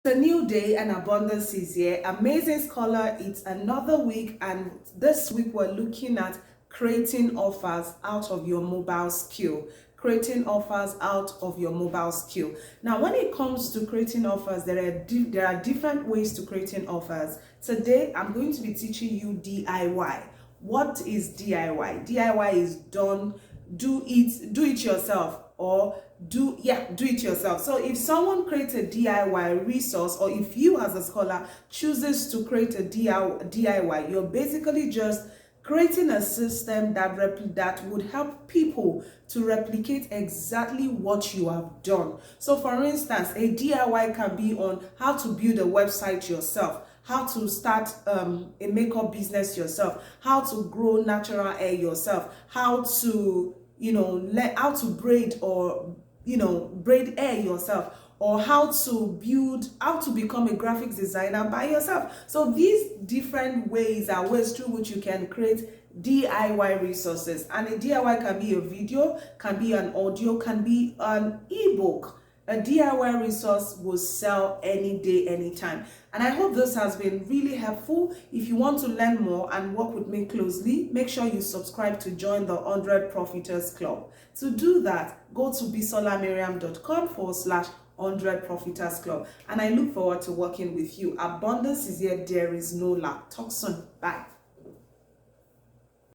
A new day and abundance is here. Amazing Scholar, it's another week, and this week we're looking at creating offers out of your mobile skill. Creating offers out of your mobile skill. Now, when it comes to creating offers, there are different ways to creating offers. Today, I'm going to be teaching you DIY. What is DIY? DIY is do it yourself, or do it yourself. So if someone creates a DIY resource, or if you as a scholar chooses to create a DIY, you're basically just creating a system that would help people to replicate exactly what you have done. So for instance, a DIY can be on how to build a website yourself, how to start a makeup business yourself, how to grow natural hair yourself, how to how to braid braid hair yourself, or how to become a graphics designer by yourself. So these different ways are ways through which you can create DIY resources. And a DIY can be a video, can be an audio, can be an ebook. A DIY resource will sell any day, anytime. And I hope this has been really helpful. If you want to learn more and work with me closely, make sure you subscribe to join the 100 Profiters Club. To do that, go to bisolamiriam.com/100 Profiters Club. And I look forward to working with you. Abundance is here. There is no lack. Talk soon. Bye.